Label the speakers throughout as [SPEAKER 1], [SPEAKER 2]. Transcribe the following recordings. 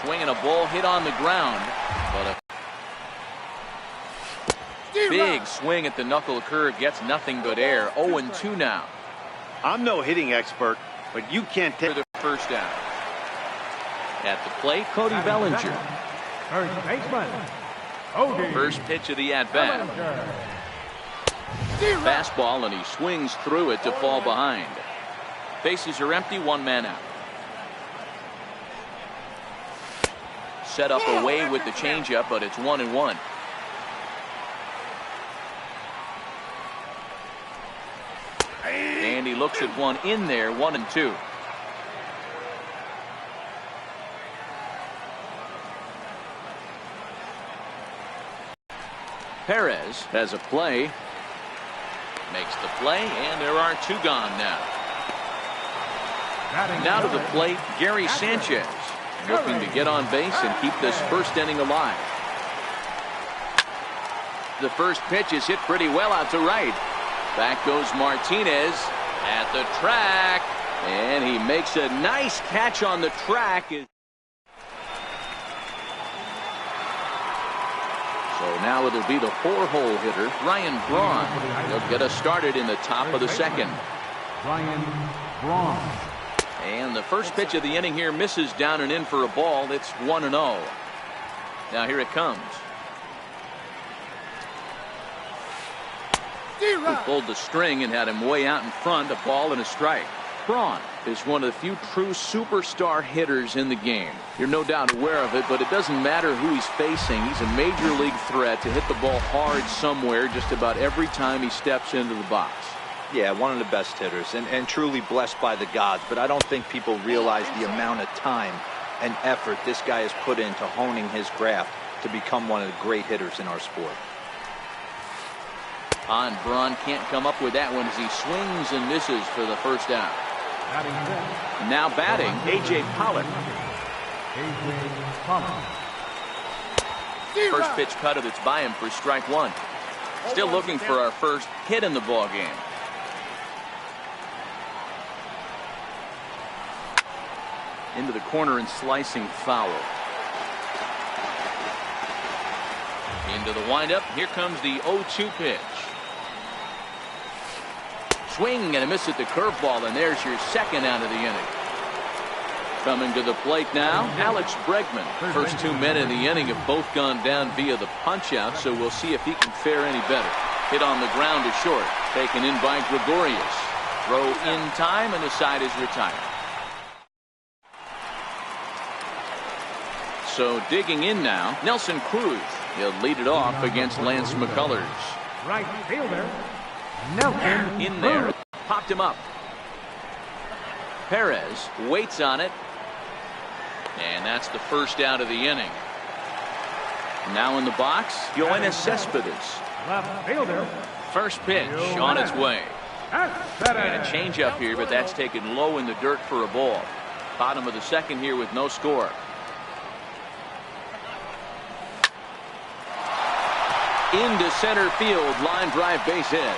[SPEAKER 1] Swinging a ball hit on the ground, but a big swing at the knuckle curve gets nothing but air. 0-2 now.
[SPEAKER 2] I'm no hitting expert, but you can't take
[SPEAKER 1] the first down. At the plate, Cody Bellinger. First pitch of the at-bat. Fastball, and he swings through it to fall behind. Bases are empty, one man out. Set up away with the changeup, but it's 1-1. And he looks at one in there, 1-2. Perez has a play. Makes the play, and there are two gone now. Now to the plate, Gary Sanchez, looking to get on base and keep this first inning alive. The first pitch is hit pretty well out to right. Back goes Martinez at the track, and he makes a nice catch on the track. So now it'll be the four-hole hitter, Ryan Braun. He'll get us started in the top of the second.
[SPEAKER 3] Ryan Braun.
[SPEAKER 1] And the first pitch of the inning here misses down and in for a ball. It's 1-0. Now here it comes. He pulled the string and had him way out in front. A ball and a strike. Braun is one of the few true superstar hitters in the game. You're no doubt aware of it, but it doesn't matter who he's facing. He's a major league threat to hit the ball hard somewhere just about every time he steps into the box.
[SPEAKER 4] Yeah, one of the best hitters and truly blessed by the gods, but I don't think people realize the amount of time and effort this guy has put into honing his craft to become one of the great hitters in our sport.
[SPEAKER 1] Braun can't come up with that one as he swings and misses for the first down. Now batting, A.J. Pollock. First pitch cut, it's by him for strike one. Still looking for our first hit in the ball game. Into the corner and slicing foul. Into the windup. Here comes the 0-2 pitch. Swing and a miss at the curveball, and there's your second out of the inning. Coming to the plate now, Alex Bregman. First two men in the inning have both gone down via the punch-out, so we'll see if he can fare any better. Hit on the ground to short. Taken in by Gregorius. Throw in time, and the side is retired. So digging in now, Nelson Cruz. He'll lead it off against Lance McCullers.
[SPEAKER 3] Right fielder, Nelson
[SPEAKER 1] in there, popped him up. Perez waits on it, and that's the first out of the inning. Now in the box, Yoenis Cespedes.
[SPEAKER 3] Left fielder.
[SPEAKER 1] First pitch on its way. And a changeup here, but that's taken low in the dirt for a ball. Bottom of the second here with no score. Into center field, line drive, base hit.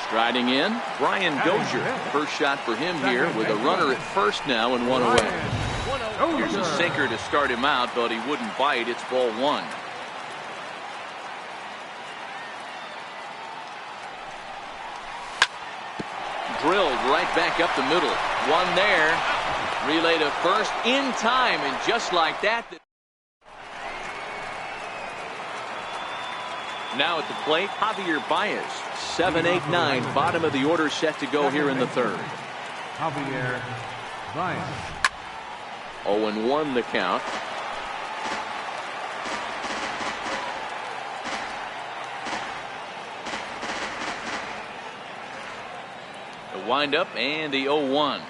[SPEAKER 1] Striding in, Brian Dozier. First shot for him here with a runner at first now and one away. Here's a sinker to start him out, but he wouldn't bite. It's ball one. Drilled right back up the middle. One there. Relay to first in time, and just like that. Now at the plate, Javier Baez. 7-8-9, bottom of the order set to go here in the third.
[SPEAKER 3] Javier Baez.
[SPEAKER 1] 0-1 the count. The windup and the 0-1.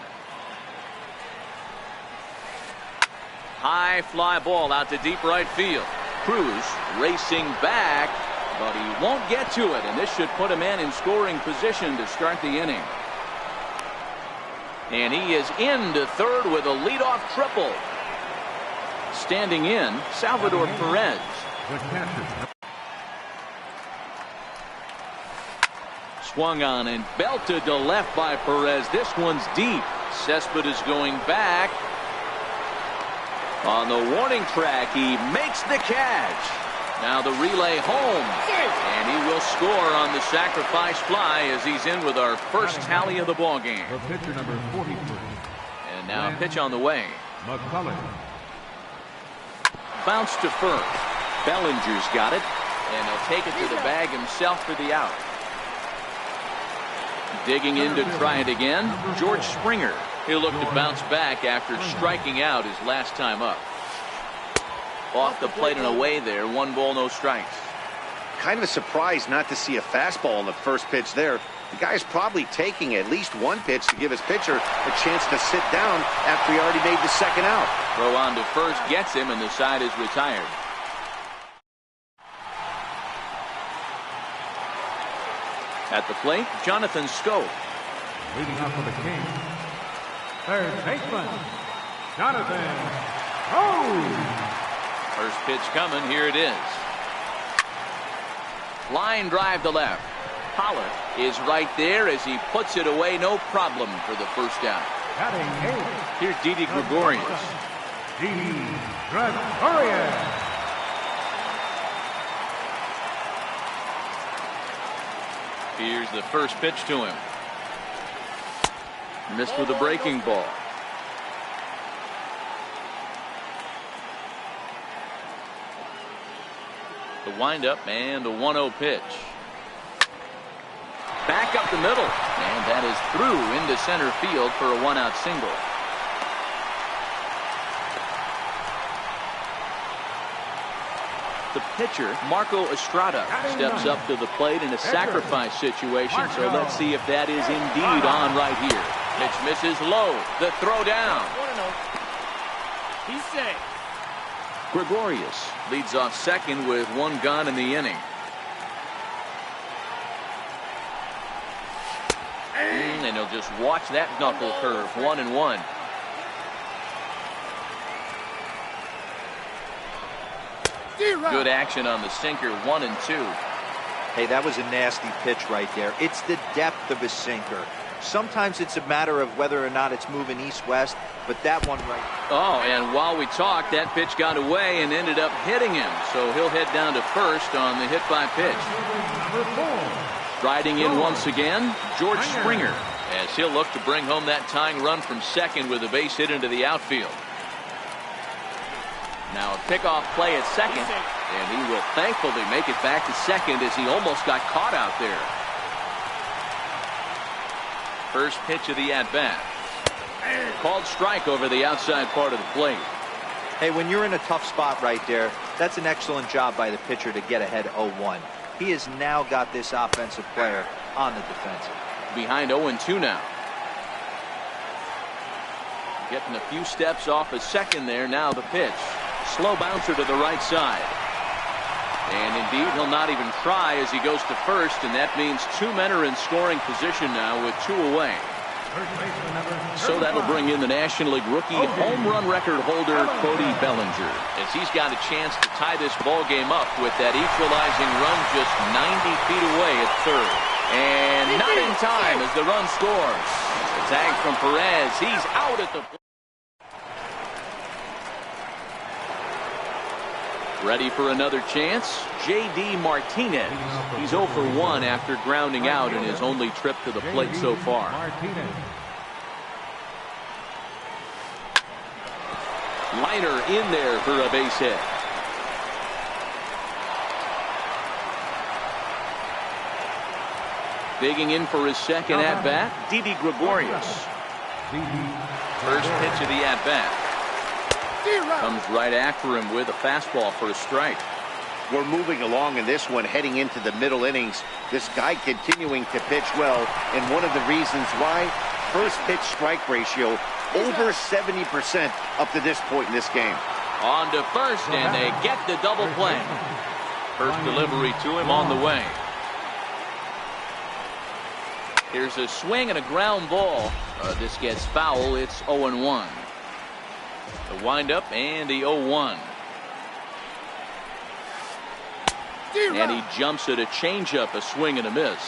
[SPEAKER 1] High fly ball out to deep right field. Cruz racing back, but he won't get to it, and this should put a man in scoring position to start the inning. And he is into third with a leadoff triple. Standing in, Salvador Perez. swung on and belted to left by Perez. This one's deep. Cespedes going back. On the warning track, he makes the catch. Now the relay home. And he will score on the sacrifice fly as he's in with our first tally of the ball game.
[SPEAKER 3] The pitcher number 43.
[SPEAKER 1] And now a pitch on the way.
[SPEAKER 3] McCullough.
[SPEAKER 1] Bounce to first. Bellinger's got it. And he'll take it to the bag himself for the out. Digging in to try it again, George Springer. He'll look to bounce back after striking out his last time up. Off the plate and away there. 1 ball, no strikes.
[SPEAKER 2] Kind of a surprise not to see a fastball on the first pitch there. The guy's probably taking at least one pitch to give his pitcher a chance to sit down after he already made the second out.
[SPEAKER 1] Throw on to first gets him, and the side is retired. At the plate, Jonathan Schoop.
[SPEAKER 3] Leading off for the Kings. Third baseman, Jonathan Schoop.
[SPEAKER 1] First pitch coming. Here it is. Line drive to left. Pollard is right there as he puts it away. No problem for the first out.
[SPEAKER 3] Batting eighth.
[SPEAKER 1] Here's Didi Gregorius.
[SPEAKER 3] Didi Gregorius.
[SPEAKER 1] Here's the first pitch to him. Missed with a breaking ball. The windup and the 1-0 pitch. Back up the middle. And that is through into center field for a 1-out single. The pitcher, Marco Estrada, steps up to the plate in a sacrifice situation. So let's see if that is indeed on right here. Pitch misses low. The throw down.
[SPEAKER 5] He's safe.
[SPEAKER 1] Gregorius leads off second with 1 gone in the inning. And he'll just watch that knuckle curve. 1-1. Good action on the sinker. 1-2.
[SPEAKER 4] Hey, that was a nasty pitch right there. It's the depth of a sinker. Sometimes it's a matter of whether or not it's moving east-west, but that one right.
[SPEAKER 1] Oh, and while we talked, that pitch got away and ended up hitting him. So he'll head down to first on the hit by pitch. Riding in once again, George Springer, as he'll look to bring home that tying run from second with a base hit into the outfield. Now a pickoff play at second, and he will thankfully make it back to second as he almost got caught out there. First pitch of the at-bat. Called strike over the outside part of the plate.
[SPEAKER 4] Hey, when you're in a tough spot right there, that's an excellent job by the pitcher to get ahead 0-1. He has now got this offensive player on the defensive.
[SPEAKER 1] Behind 0-2 now. Getting a few steps off a second there. Now the pitch. Slow bouncer to the right side. And indeed, he'll not even try as he goes to first, and that means 2 men are in scoring position now with 2 away. So that'll bring in the National League rookie home run record holder Cody Bellinger, as he's got a chance to tie this ball game up with that equalizing run just 90 feet away at third. And not in time as the run scores. The tag from Perez. He's out at the plate. Ready for another chance? J.D. Martinez. He's 0 for 1 after grounding out in his only trip to the plate so far. Liner in there for a base hit. Digging in for his second at-bat, Didi Gregorius. First pitch of the at-bat. Comes right after him with a fastball for a strike.
[SPEAKER 2] We're moving along in this one, heading into the middle innings. This guy continuing to pitch well, and one of the reasons why, first pitch strike ratio over 70% up to this point in this game.
[SPEAKER 1] On to first, and they get the double play. First delivery to him on the way. Here's a swing and a ground ball. This gets foul. It's 0-1. The windup and the 0-1. And he jumps at a changeup, a swing and a miss.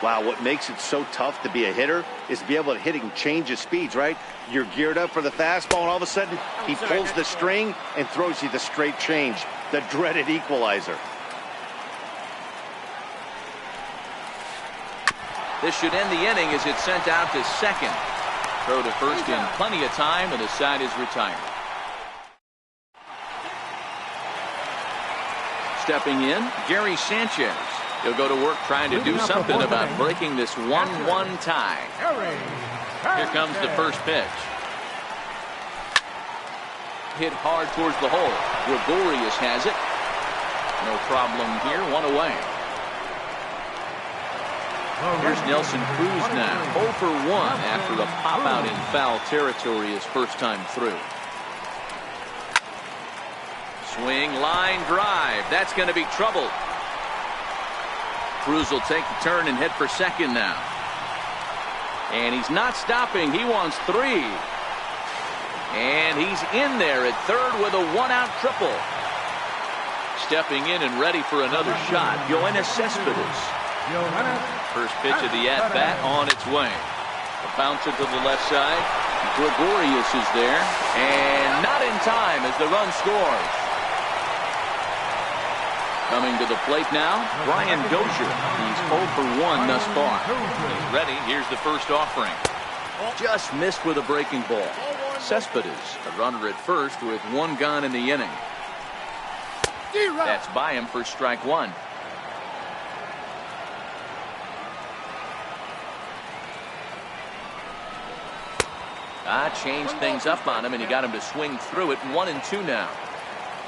[SPEAKER 2] Wow, what makes it so tough to be a hitter is to be able to hit and change his speeds, right? You're geared up for the fastball, and all of a sudden, he pulls the string and throws you the straight change, the dreaded equalizer.
[SPEAKER 1] This should end the inning as it's sent out to second. Throw to first in plenty of time, and the side is retired. Stepping in, Gary Sanchez. He'll go to work trying to do something about breaking this 1-1 tie. Here comes the first pitch. Hit hard towards the hole. Gregorius has it. No problem here, 1 away. Here's Nelson Cruz now, 0 for 1 after a pop out in foul territory his first time through. Swing, line drive. That's going to be trouble. Cruz will take the turn and head for second now. And he's not stopping. He wants 3. And he's in there at third with a 1-out triple. Stepping in and ready for another shot, Yoenis Cespedes. First pitch of the at-bat on its way. A bouncer to the left side. Gregorius is there. And not in time as the run scores. Coming to the plate now, Brian Dozier. He's 0 for 1 thus far. He's ready. Here's the first offering. Just missed with a breaking ball. Cespedes, a runner at first with 1 gone in the inning. That's by him for strike 1. Changed things up on him, and he got him to swing through it. 1-2 now.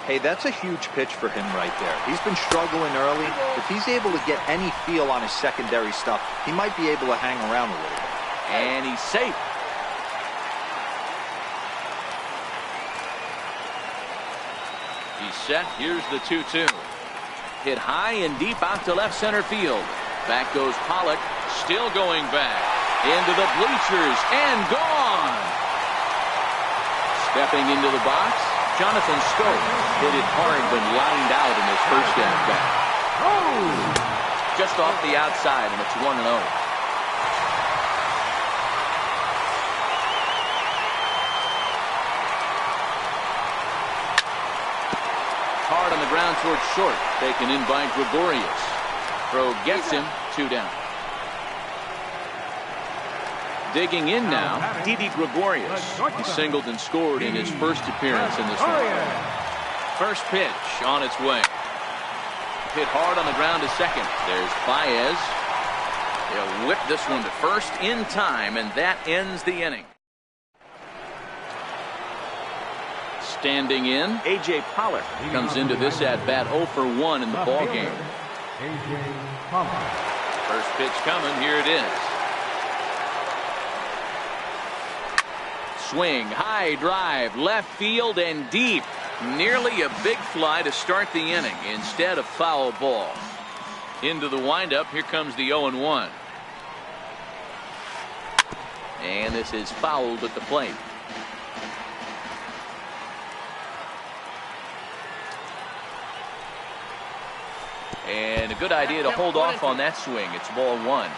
[SPEAKER 4] Hey, that's a huge pitch for him right there. He's been struggling early. If he's able to get any feel on his secondary stuff, he might be able to hang around a little bit.
[SPEAKER 1] And he's safe. He's set. Here's the 2-2. Hit high and deep out to left center field. Back goes Pollock. Still going back. Into the bleachers and gone. Stepping into the box, Jonathan Schoop hit it hard but lined out in his first at-bat. Just off the outside, and it's 1-0. Hard on the ground towards short. Taken in by Gregorius. Throw gets him. 2 down. Digging in now, Didi Gregorius. He singled and scored in his first appearance in this one. First pitch on its way. Hit hard on the ground to second. There's Baez. He'll whip this one to first in time, and that ends the inning. Standing in, A.J. Pollock comes into this at-bat 0 for 1 in the ballgame. First pitch coming. Here it is. Swing, high drive, left field and deep. Nearly a big fly to start the inning instead of foul ball. Into the windup, here comes the 0-1. And this is fouled at the plate. And a good idea to hold off on that swing. It's ball 1.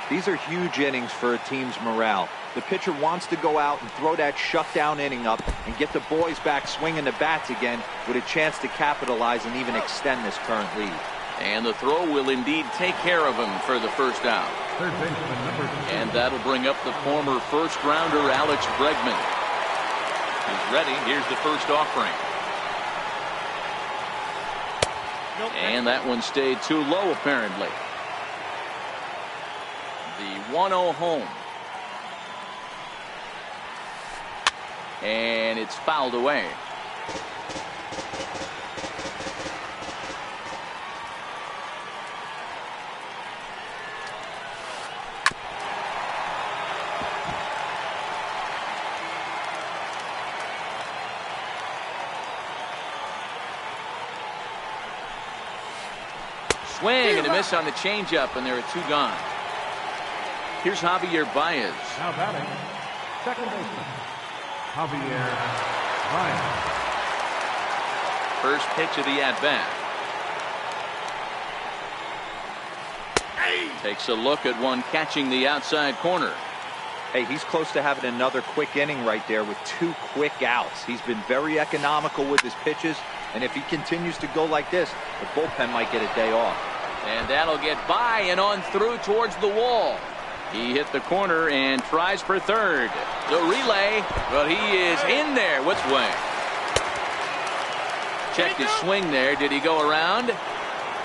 [SPEAKER 4] These are huge innings for a team's morale. The pitcher wants to go out and throw that shutdown inning up and get the boys back swinging the bats again with a chance to capitalize and even extend this current lead.
[SPEAKER 1] And the throw will indeed take care of him for the first out. And that'll bring up the former first-rounder Alex Bregman. He's ready. Here's the first offering. And that one stayed too low, apparently. The 1-0 home. And it's fouled away. Swing and a miss on the changeup, and there are 2 gone. Here's Javier Baez.
[SPEAKER 3] Now batting, second baseman, Javier Baez.
[SPEAKER 1] First pitch of the at-bat. Takes a look at one catching the outside corner.
[SPEAKER 4] Hey, he's close to having another quick inning right there with 2 quick outs. He's been very economical with his pitches, and if he continues to go like this, the bullpen might get a day off.
[SPEAKER 1] And that'll get by and on through towards the wall. He hit the corner and tries for third. The relay, but he is in there with swing. Checked his swing there. Did he go around?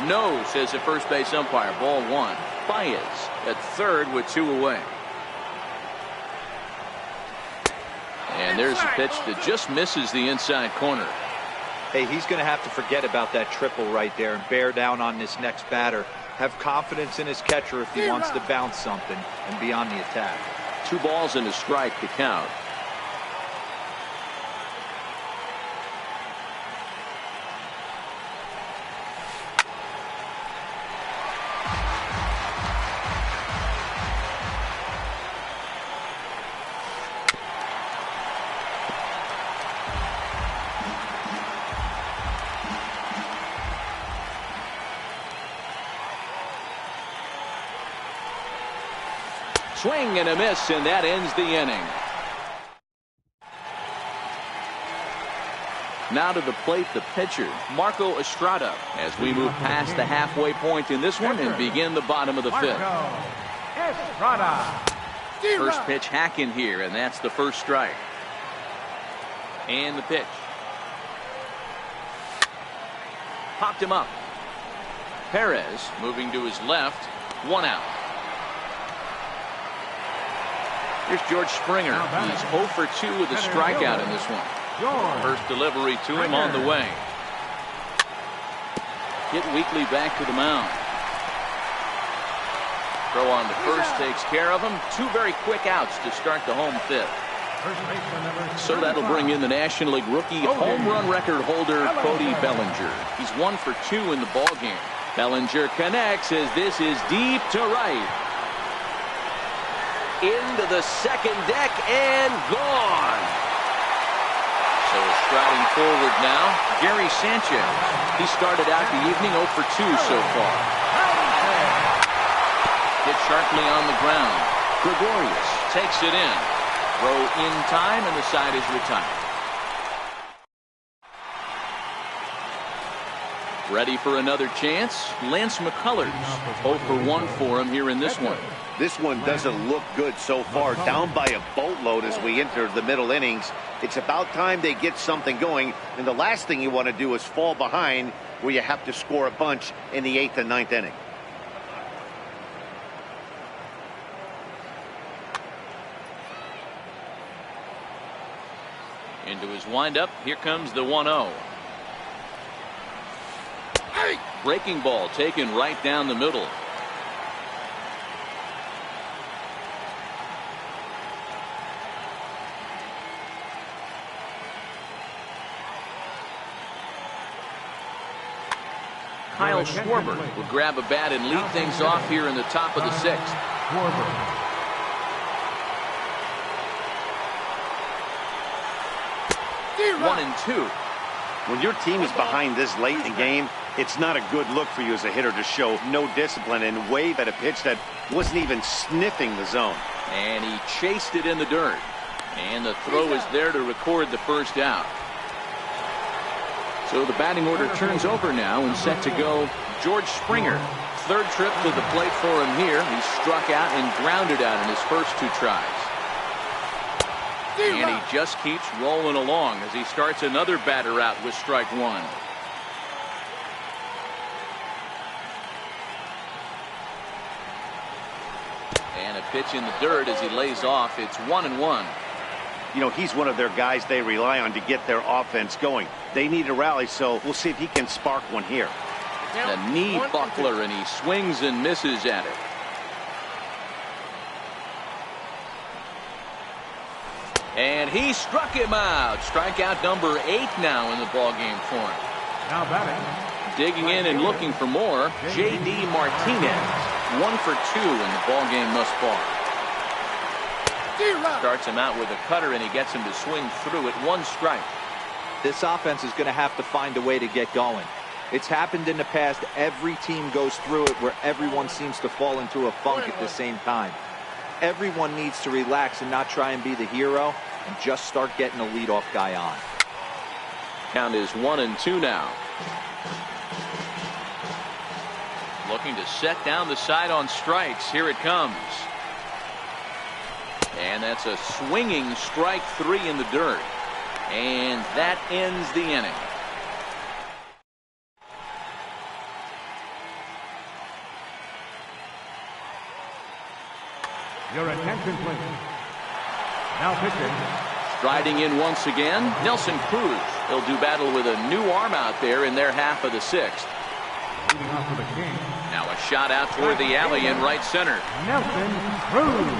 [SPEAKER 1] No, says the first base umpire. Ball 1. Baez at third with 2 away. And there's a pitch that just misses the inside corner.
[SPEAKER 4] Hey, he's going to have to forget about that triple right there and bear down on this next batter. Have confidence in his catcher if he wants to bounce something and be on the attack.
[SPEAKER 1] 2 balls and a strike to count. Swing and a miss, and that ends the inning. Now to the plate, the pitcher, Marco Estrada, as we move past the halfway point in this one and begin the bottom of the 5th. First pitch hacking here, and that's the first strike. And the pitch. Popped him up. Perez moving to his left, 1 out. Here's George Springer. He's 0 for 2 with a strikeout in this one. First delivery to him on the way. Hit weakly back to the mound. Throw on to first takes care of him. 2 very quick outs to start the home 5th. So that'll bring in the National League rookie home run record holder Cody Bellinger. He's 1 for 2 in the ballgame. Bellinger connects as this is deep to right. Into the second deck and gone. So striding forward now, Gary Sanchez. He started out the evening 0 for 2 so far. Hit sharply on the ground. Gregorius takes it in. Throw in time, and the side is retired. Ready for another chance? Lance McCullers. 0 for 1 for him here in this one.
[SPEAKER 2] This one doesn't look good so far. Down by a boatload as we enter the middle innings. It's about time they get something going. And the last thing you want to do is fall behind where you have to score a bunch in the 8th and 9th inning.
[SPEAKER 1] Into his windup. Here comes the 1-0. Breaking ball taken right down the middle. Kyle Schwarber will grab a bat and lead things off here in the top of the 6th. 1-2.
[SPEAKER 2] When your team is behind this late in the game, it's not a good look for you as a hitter to show no discipline and wave at a pitch that wasn't even sniffing the zone.
[SPEAKER 1] And he chased it in the dirt. And the throw is there to record the first out. So the batting order turns over now and set to go George Springer. 3rd trip to the plate for him here. He struck out and grounded out in his first 2 tries. And he just keeps rolling along as he starts another batter out with strike 1. And a pitch in the dirt as he lays off. It's 1-1.
[SPEAKER 2] You know, he's one of their guys they rely on to get their offense going. They need a rally, so we'll see if he can spark one here.
[SPEAKER 1] The knee buckler, and he swings and misses at it. And he struck him out. Strikeout number 8 now in the ballgame for him.
[SPEAKER 3] Now batting.
[SPEAKER 1] Digging in and looking for more, J.D. Martinez. 1 for 2 in the ballgame thus far. Starts him out with a cutter, and he gets him to swing through it. 1 strike.
[SPEAKER 4] This offense is going to have to find a way to get going. It's happened in the past. Every team goes through it where everyone seems to fall into a funk at the same time. Everyone needs to relax and not try and be the hero and just start getting the leadoff guy on.
[SPEAKER 1] Count is 1-2 now. Looking to set down the side on strikes. Here it comes. And that's a swinging strike 3 in the dirt. And that ends the inning.
[SPEAKER 3] Your attention, please. Now pitching.
[SPEAKER 1] Striding in once again, Nelson Cruz. He'll do battle with a new arm out there in their half of the 6th.
[SPEAKER 3] Leading off for the King.
[SPEAKER 1] Now a shot out toward the alley in right center.
[SPEAKER 3] Nelson Cruz.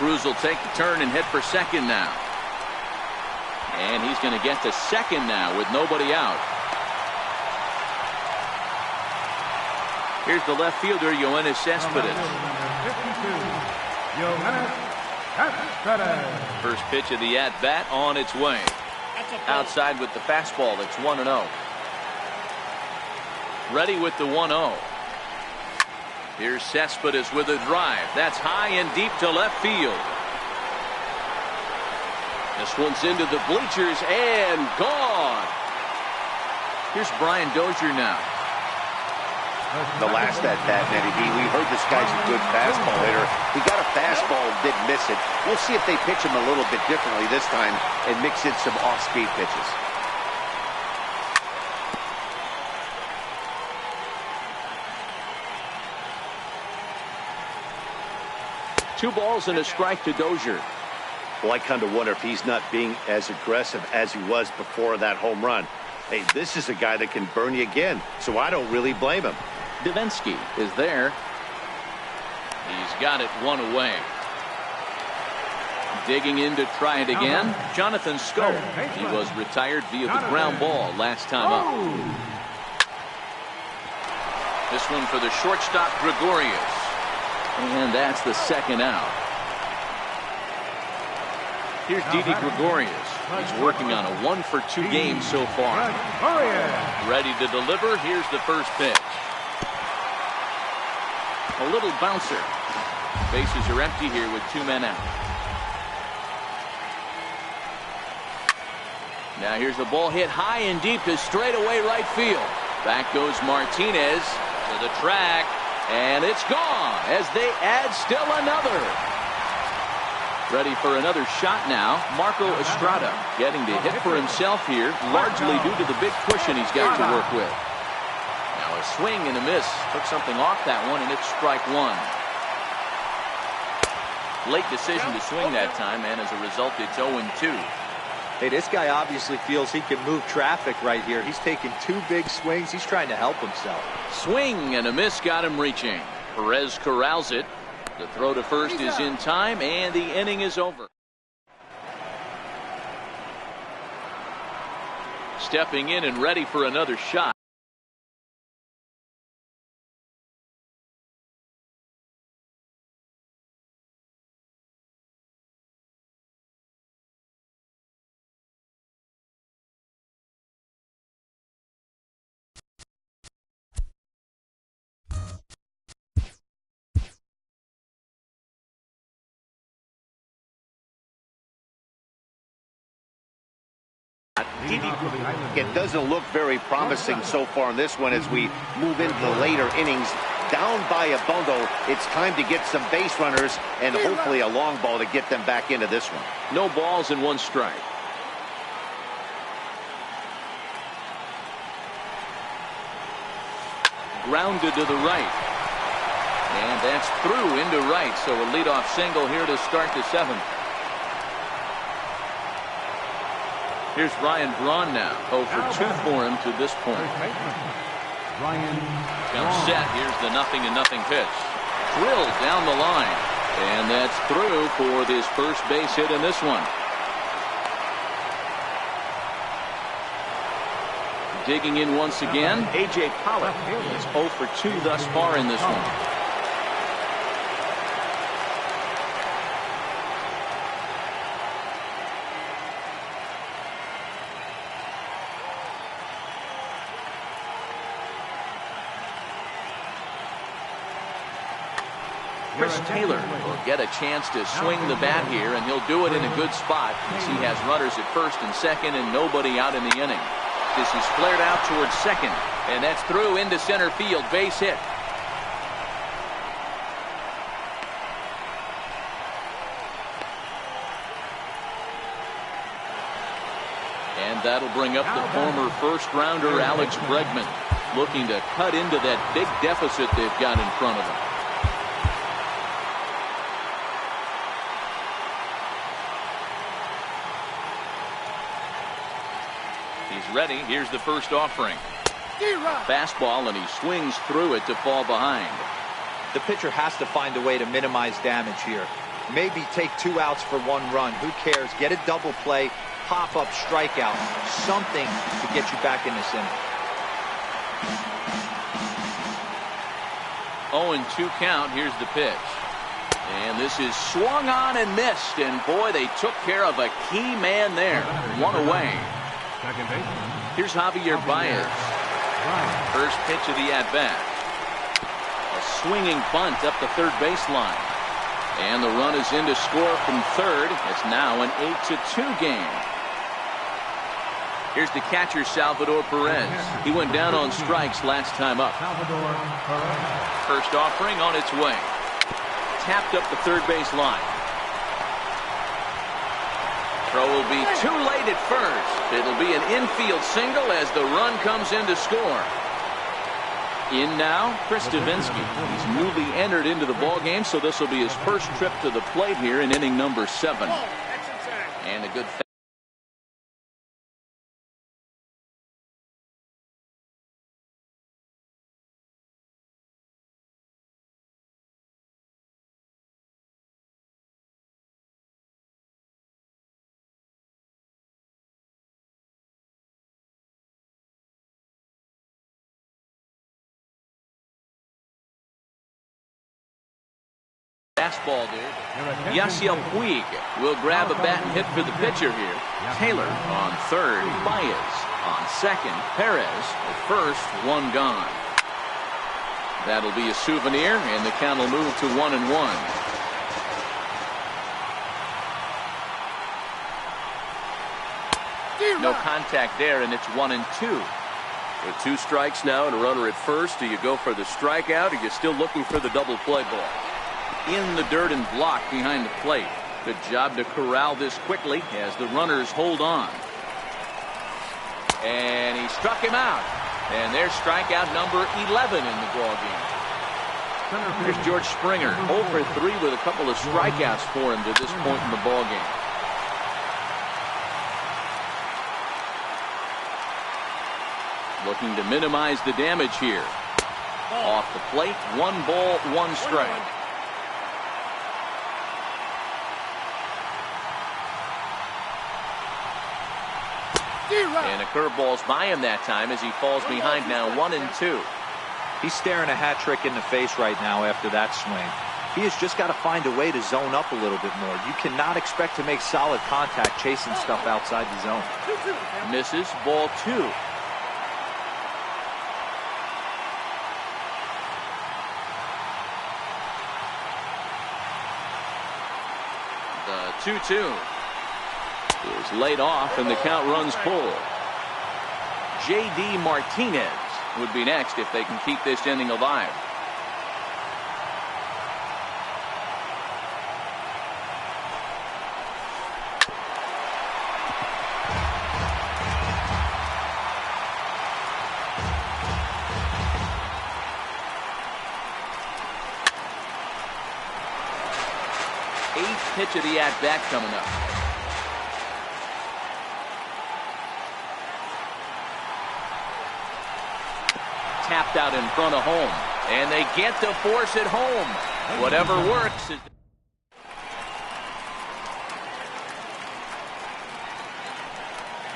[SPEAKER 1] Cruz will take the turn and hit for second now. And he's going to get to second now with nobody out. Here's the left fielder, Yoenis Cespedes. First pitch of the at-bat on its way. Outside with the fastball. That's 1-0. Ready with the 1-0. Here's Cespedes with a drive. That's high and deep to left field. This one's into the bleachers and gone. Here's Brian Dozier now.
[SPEAKER 2] The last at-bat, Eddie B, we heard this guy's a good fastball hitter. He got a fastball and didn't miss it. We'll see if they pitch him a little bit differently this time and mix in some off-speed pitches.
[SPEAKER 1] Two balls and a strike to Dozier.
[SPEAKER 2] Well, I kind of wonder if he's not being as aggressive as he was before that home run. Hey, this is a guy that can burn you again, so I don't really blame him.
[SPEAKER 1] Davinsky is there. He's got it one away. Digging in to try it again, Jonathan Schoop. He was retired via the ground ball last time up. This one for the shortstop, Gregorius. And that's the second out. Here's Didi Gregorius. He's working on a 1-for-2 game so far. Ready to deliver. Here's the first pitch. A little bouncer. Bases are empty here with 2 men out. Now here's the ball hit high and deep to straightaway right field. Back goes Martinez to the track. And it's gone as they add still another. Ready for another shot now. Marco Estrada getting the hit for himself here, largely due to the big cushion he's got to work with. Now a swing and a miss. Took something off that one, and it's strike 1. Late decision to swing that time, and as a result, it's 0-2.
[SPEAKER 4] Hey, this guy obviously feels he can move traffic right here. He's taking 2 big swings. He's trying to help himself.
[SPEAKER 1] Swing and a miss got him reaching. Perez corrals it. The throw to first is in time, and the inning is over. Stepping in and ready for another shot.
[SPEAKER 2] It doesn't look very promising so far in this one as we move into the later innings. Down by a bundle, it's time to get some base runners and hopefully a long ball to get them back into this one.
[SPEAKER 1] No balls and 1 strike. Grounded to the right. And that's through into right. So a leadoff single here to start the 7th. Here's Ryan Braun now. 0 for 2 for him to this point. Comes set. Here's the 0-0 pitch. Drilled down the line. And that's through for this first base hit in this one. Digging in once again, A.J. Pollock. He's 0 for 2 thus far in this one. Chris Taylor will get a chance to swing the bat here, and he'll do it in a good spot as he has runners at first and second and nobody out in the inning. This is flared out towards second, and that's through into center field. Base hit. And that'll bring up the former first-rounder Alex Bregman, looking to cut into that big deficit they've got in front of them. He's ready. Here's the first offering. Fastball, and he swings through it to fall behind.
[SPEAKER 4] The pitcher has to find a way to minimize damage here. Maybe take 2 outs for 1 run. Who cares? Get a double play, pop-up strikeout, something to get you back in this inning.
[SPEAKER 1] 0-2 count. Here's the pitch. And this is swung on and missed. And boy, they took care of a key man there. 1 away. Here's Javier Baez. First pitch of the at-bat. A swinging bunt up the third baseline. And the run is in to score from third. It's now an 8-2 game. Here's the catcher, Salvador Perez. He went down on strikes last time up. First offering on its way. Tapped up the third base line. Throw will be too late at first. It'll be an infield single as the run comes in to score. In now, Chris Davinsky. He's newly entered into the ballgame, so this will be his first trip to the plate here in inning number 7. And a good fastball, dude. Yasiel Puig will grab a bat and hit for the pitcher here. Taylor on third. Baez on second. Perez at first. 1 gone. That'll be a souvenir, and the count will move to 1-1. No contact there, and it's 1-2. With 2 strikes now and a runner at first, do you go for the strikeout, or are you still looking for the double play ball? In the dirt and blocked behind the plate. Good job to corral this quickly as the runners hold on. And he struck him out. And there's strikeout number 11 in the ballgame. Here's George Springer, 0 for 3 with a couple of strikeouts for him to this point in the ballgame. Looking to minimize the damage here. Off the plate, 1 ball, 1 strike. And a curveball's by him that time as he falls behind now 1-2.
[SPEAKER 4] He's staring a hat trick in the face right now after that swing. He has just got to find a way to zone up a little bit more. You cannot expect to make solid contact chasing stuff outside the zone.
[SPEAKER 1] Misses, ball 2. The 2-2 is laid off, and the count runs full. J.D. Martinez would be next if they can keep this inning alive. Eighth pitch of the at-bat coming up. Tapped out in front of home, and they get to force it home. Whatever works is.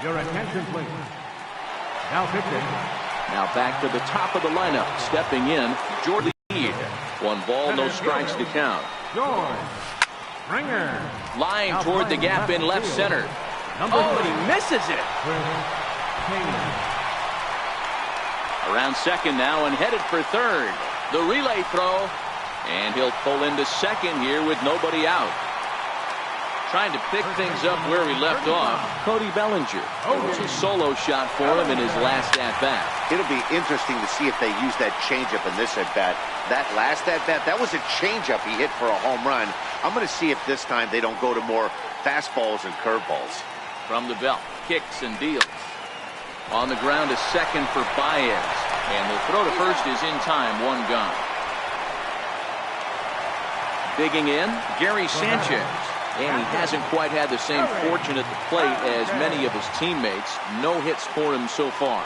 [SPEAKER 3] Your attention, please. Now pitching.
[SPEAKER 1] Now back to the top of the lineup, stepping in, Jordan Reed. 1 ball, no strikes to count.
[SPEAKER 3] George Springer.
[SPEAKER 1] Line toward the gap in left center. Oh, and he misses it. Around second now and headed for third. The relay throw, And he'll pull into second here with nobody out. Trying to pick things up where we left off, Cody Bellinger. It was a solo shot for him in his last at-bat.
[SPEAKER 2] It'll be interesting to see if they use that changeup in this at-bat. That last at-bat, that was a changeup he hit for a home run. I'm going to see if this time they don't go to more fastballs and curveballs.
[SPEAKER 1] From the belt, kicks and deals. On the ground to second for Baez. And the throw to first is in time, one gone. Digging in, Gary Sanchez. And he hasn't quite had the same fortune at the plate as many of his teammates. No hits for him so far.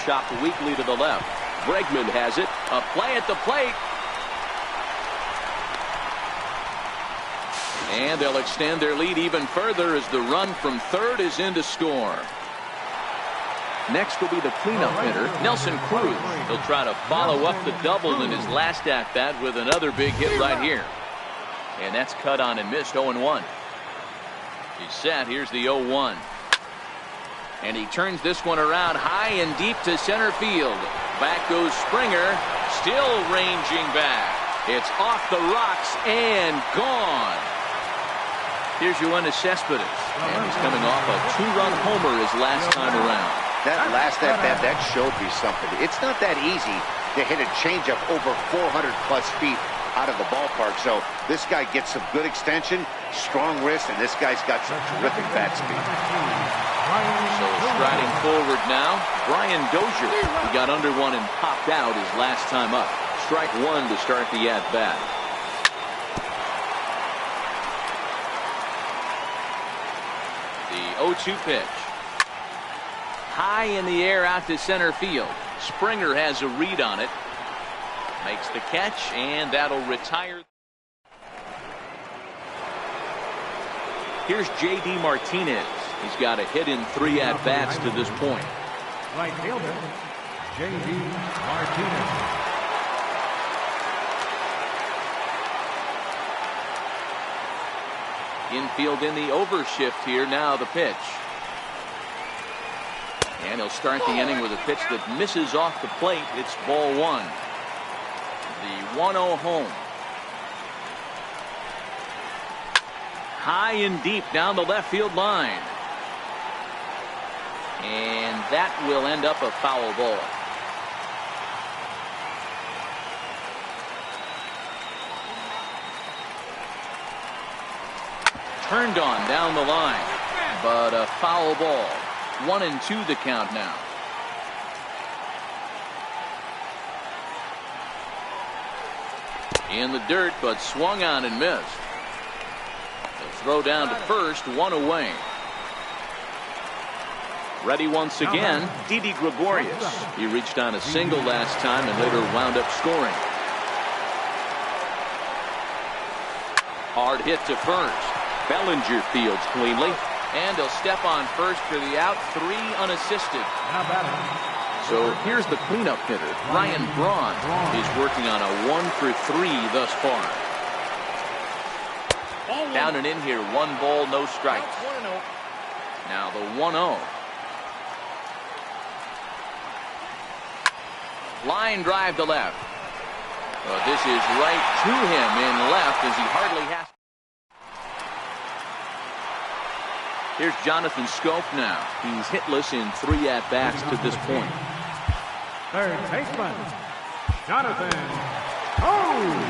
[SPEAKER 1] Chopped weakly to the left. Bregman has it. A play at the plate. And they'll extend their lead even further as the run from third is in to score. Next will be the cleanup hitter, Nelson Cruz. He'll try to follow up the double in his last at-bat with another big hit right here. And that's cut on and missed, 0-1. He's set. Here's the 0-1. And he turns this one around high and deep to center field. Back goes Springer, still ranging back. It's off the rocks and gone. Here's Yoenis Cespedes. And he's coming off a two-run homer his last time around.
[SPEAKER 2] That last at-bat, that showed me something. It's not that easy to hit a changeup over 400-plus feet out of the ballpark. So this guy gets some good extension, strong wrist, and this guy's got some terrific bat speed.
[SPEAKER 1] So striding forward now, Brian Dozier. He got under one and popped out his last time up. Strike one to start the at-bat. The 0-2 pitch. High in the air out to center field. Springer has a read on it. Makes the catch, and that'll retire. Here's J.D. Martinez. He's got a hit in 3 at-bats to this point.
[SPEAKER 3] Right fielder, J.D. Martinez.
[SPEAKER 1] Infield in the overshift here. Now the pitch. And he'll start the inning with a pitch that misses off the plate. It's ball one. The 1-0 home. High and deep down the left field line. And that will end up a foul ball. Turned on down the line. But a foul ball. 1-2 the count now. In the dirt, but swung on and missed. The throw down to first, one away. Ready once again, Didi Gregorius. He reached on a single last time and later wound up scoring. Hard hit to first. Bellinger fields cleanly. And he'll step on first for the out, 3 unassisted. So here's the cleanup hitter, Ryan Braun. He's working on a 1 for 3 thus far. Down and in here, 1 ball, no strikes. Now the 1-0. Line drive to left. Well, this is right to him in left as he hardly has. Here's Jonathan Scope now. He's hitless in 3 at-bats to this point.
[SPEAKER 3] Third baseman, Jonathan Scope.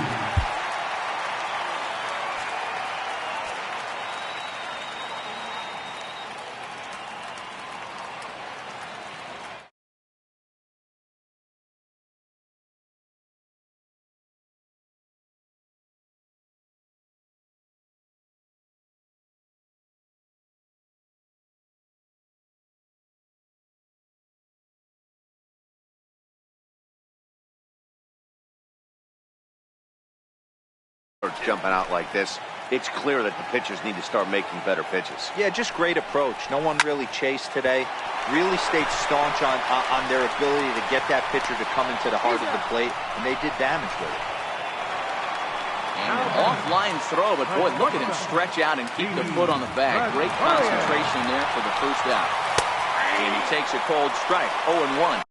[SPEAKER 2] Jumping out like this, it's clear that the pitchers need to start making better pitches.
[SPEAKER 4] Yeah, just great approach. No one really chased today. Really stayed staunch on their ability to get that pitcher to come into the heart of the plate, and they did damage with it.
[SPEAKER 1] And an offline throw, but boy, look at him stretch out and keep the foot on the bag. Great concentration there for the first out. And he takes a cold strike, 0-1.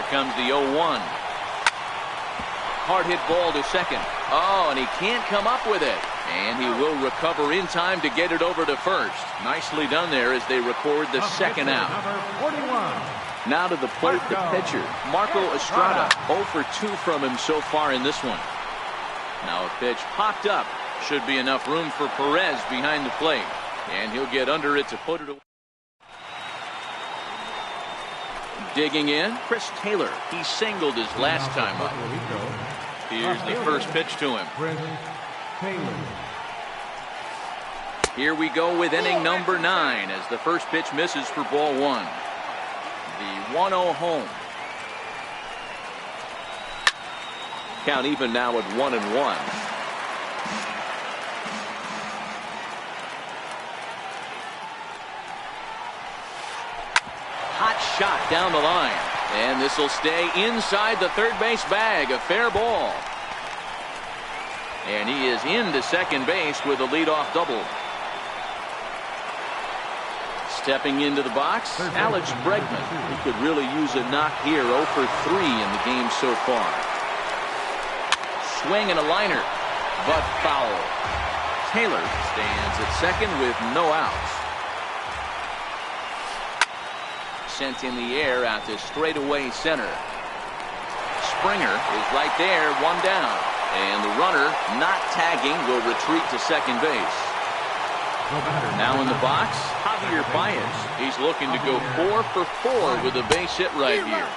[SPEAKER 1] comes the 0-1. Hard hit ball to second. Oh, and he can't come up with it. And he will recover in time to get it over to first. Nicely done there as they record the second out. Now to the plate, the pitcher, Marco Estrada. 0 for 2 from him so far in this one. Now a pitch popped up. Should be enough room for Perez behind the plate. And he'll get under it to put it away. Digging in, Chris Taylor. He singled his last time up. Here's the first pitch to him. Here we go with inning number 9 as the first pitch misses for ball 1. The 1-0 home. Count even now at 1-1. Hot shot down the line. And this will stay inside the third base bag. A fair ball. And he is into second base with a leadoff double. Stepping into the box, Alex Bregman. He could really use a knock here. 0 for 3 in the game so far. Swing and a liner, but foul. Taylor stands at second with no outs. Sent in the air out to straightaway center. Springer is right there, 1 down. And the runner, not tagging, will retreat to second base. Now in the box, Javier Baez. He's looking to go 4 for 4 with a base hit right here.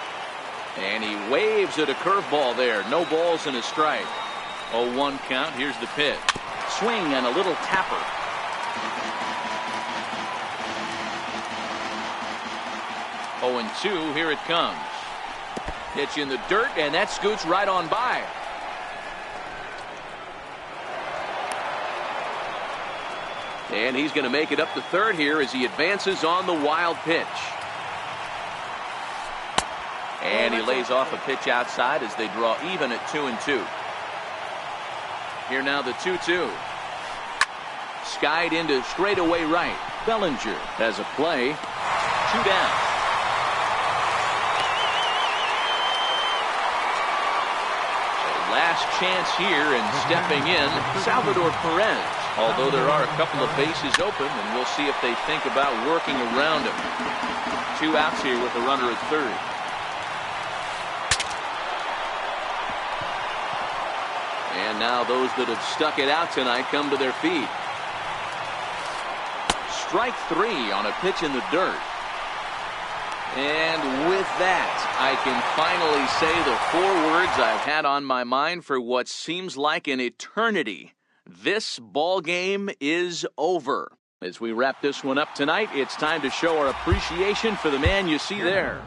[SPEAKER 1] And he waves at a curveball there. No balls and a strike. 0-1 count. Here's the pitch. Swing and a little tapper. Oh, and 2, here it comes. Pitch in the dirt, and that scoots right on by. And he's going to make it up to third here as he advances on the wild pitch. And he lays off a pitch outside as they draw even at 2-2. Here now the 2-2. Skied into straightaway right. Bellinger has a play. 2 down. Last chance here, and stepping in, Salvador Perez. Although there are a couple of bases open, and we'll see if they think about working around him. 2 outs here with a runner at third. And now those that have stuck it out tonight come to their feet. Strike 3 on a pitch in the dirt. And with that, I can finally say the 4 words I've had on my mind for what seems like an eternity. This ball game is over. As we wrap this one up tonight, it's time to show our appreciation for the man you see there.